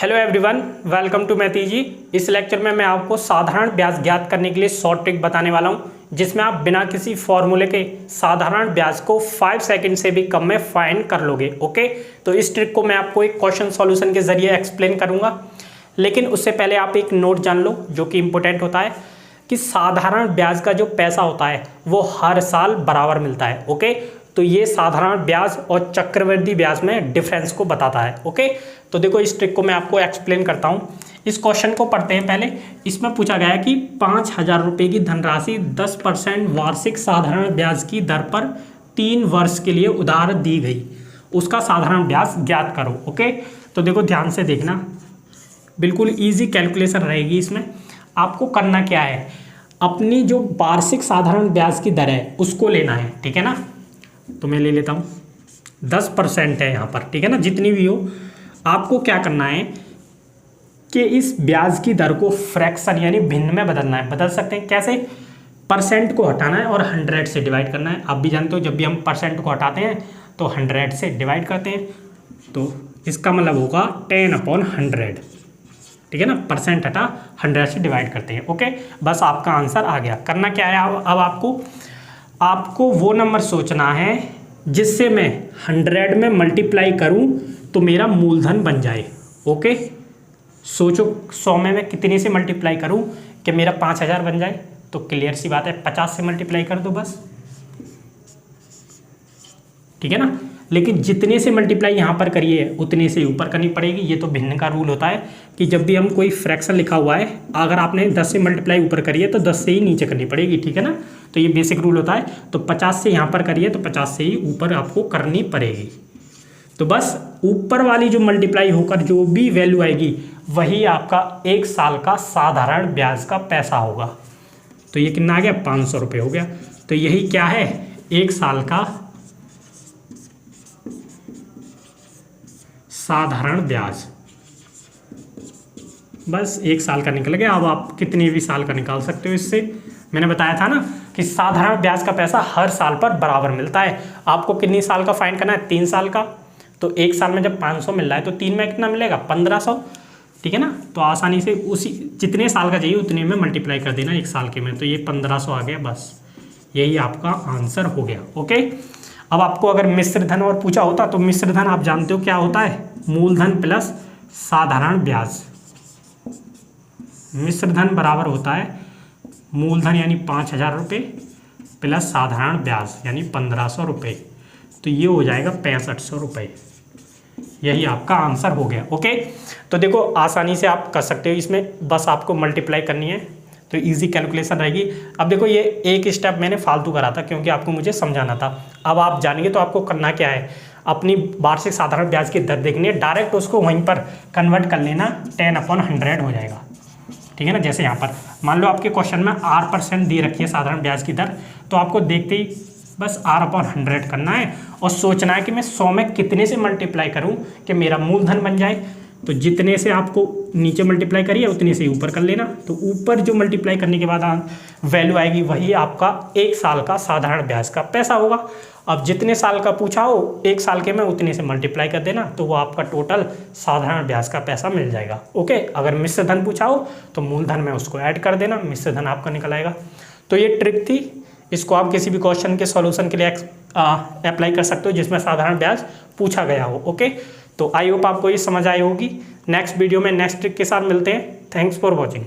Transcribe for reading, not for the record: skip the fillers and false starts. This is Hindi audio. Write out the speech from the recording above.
Hello everyone, welcome to math easy. इस लेक्चर में मैं आपको साधारण ब्याज ज्ञात करने के लिए शॉर्ट ट्रिक बताने वाला हूं, जिसमें आप बिना किसी फॉर्मूले के साधारण ब्याज को 5 सेकंड से भी कम में फाइंड कर लोगे। ओके, तो इस ट्रिक को मैं आपको एक क्वेश्चन सॉल्यूशन के जरिए एक्सप्लेन करूंगा, लेकिन उससे पहले आप एक नोट जान लो जो कि इंपॉर्टेंट होता है कि साधारण ब्याज का जो पैसा होता है वो हर साल बराबर मिलता है। ओके, तो ये साधारण ब्याज और चक्रवृद्धि ब्याज में डिफरेंस को बताता है। ओके, तो देखो इस ट्रिक को मैं आपको एक्सप्लेन करता हूँ। इस क्वेश्चन को पढ़ते हैं पहले। इसमें पूछा गया है कि 5,000 रुपये की धनराशि 10% वार्षिक साधारण ब्याज की दर पर 3 वर्ष के लिए उधार दी गई, उसका साधारण ब्याज ज्ञात करो। ओके, तो देखो ध्यान से देखना, बिल्कुल ईजी कैलकुलेशन रहेगी। इसमें आपको करना क्या है, अपनी जो वार्षिक साधारण ब्याज की दर है उसको लेना है। ठीक है ना, तो मैं ले लेता हूँ 10% है यहाँ पर। ठीक है ना, जितनी भी हो, आपको क्या करना है कि इस ब्याज की दर को फ्रैक्शन यानी भिन्न में बदलना है। बदल सकते हैं कैसे? परसेंट को हटाना है और 100 से डिवाइड करना है। आप भी जानते हो जब भी हम परसेंट को हटाते हैं तो 100 से डिवाइड करते हैं, तो इसका मतलब होगा 10/100। ठीक है ना, परसेंट हटा 100 से डिवाइड करते हैं। ओके, बस आपका आंसर आ गया। करना क्या है अब आपको वो नंबर सोचना है जिससे मैं 100 में मल्टीप्लाई करूं तो मेरा मूलधन बन जाए। ओके, सोचो 100 में मैं कितने से मल्टीप्लाई करूं कि मेरा 5,000 बन जाए, तो क्लियर सी बात है 50 से मल्टीप्लाई कर दो बस। ठीक है ना, लेकिन जितने से मल्टीप्लाई यहाँ पर करिए उतने से ऊपर करनी पड़ेगी। ये तो भिन्न का रूल होता है कि जब भी हम कोई फ्रैक्शन लिखा हुआ है, अगर आपने 10 से मल्टीप्लाई ऊपर करिए तो 10 से ही नीचे करनी पड़ेगी। ठीक है ना, तो ये बेसिक रूल होता है। तो 50 से यहाँ पर करिए तो 50 से ही ऊपर आपको करनी पड़ेगी। तो बस ऊपर वाली जो मल्टीप्लाई होकर जो भी वैल्यू आएगी वही आपका 1 साल का साधारण ब्याज का पैसा होगा। तो ये कितना आ गया? 500 रुपये हो गया। तो यही क्या है? 1 साल का साधारण ब्याज। बस 1 साल का निकल गया। अब आप कितने भी साल का निकाल सकते हो इससे। मैंने बताया था ना कि साधारण ब्याज का पैसा हर साल पर बराबर मिलता है। आपको कितनी साल का फाइंड करना है? 3 साल का। तो 1 साल में जब 500 मिल रहा है तो 3 में कितना मिलेगा? 1500। ठीक है ना, तो आसानी से उसी जितने साल का चाहिए उतने में मल्टीप्लाई कर देना 1 साल के में, तो ये 1500 आ गया। बस यही आपका आंसर हो गया। ओके, अब आपको अगर मिश्र धन और पूछा होता तो मिश्र धन आप जानते हो क्या होता है? मूलधन प्लस साधारण ब्याज। मिश्र धन बराबर होता है मूलधन यानी 5,000 रुपये प्लस साधारण ब्याज यानी 1,500 रुपये, तो ये हो जाएगा 6500 रुपये। यही आपका आंसर हो गया। ओके, तो देखो आसानी से आप कर सकते हो इसमें, बस आपको मल्टीप्लाई करनी है तो इजी कैलकुलेशन रहेगी। अब देखो ये एक स्टेप मैंने फालतू करा था क्योंकि आपको मुझे समझाना था। अब आप जानेंगे तो आपको करना क्या है, अपनी वार्षिक साधारण ब्याज की दर देखनी है, डायरेक्ट उसको वहीं पर कन्वर्ट कर लेना, 10/100 हो जाएगा। ठीक है ना, जैसे यहाँ पर मान लो आपके क्वेश्चन में 8% दी रखी है साधारण ब्याज की दर, तो आपको देखते ही बस 8/100 करना है और सोचना है कि मैं 100 में कितने से मल्टीप्लाई करूँ कि मेरा मूलधन बन जाए। तो जितने से आपको नीचे मल्टीप्लाई करिए उतने से ऊपर कर लेना, तो ऊपर जो मल्टीप्लाई करने के बाद वैल्यू आएगी वही आपका 1 साल का साधारण ब्याज का पैसा होगा। अब जितने साल का पूछा हो 1 साल के में उतने से मल्टीप्लाई कर देना, तो वो आपका टोटल साधारण ब्याज का पैसा मिल जाएगा। ओके, अगर मिश्र धन पूछा हो तो मूलधन में उसको ऐड कर देना, मिश्र धन आपका निकल आएगा। तो ये ट्रिक थी, इसको आप किसी भी क्वेश्चन के सॉल्यूशन के लिए अप्लाई कर सकते हो जिसमें साधारण ब्याज पूछा गया हो। ओके, तो आई होप आपको ये समझ आई होगी। नेक्स्ट वीडियो में नेक्स्ट ट्रिक के साथ मिलते हैं। Thanks for watching.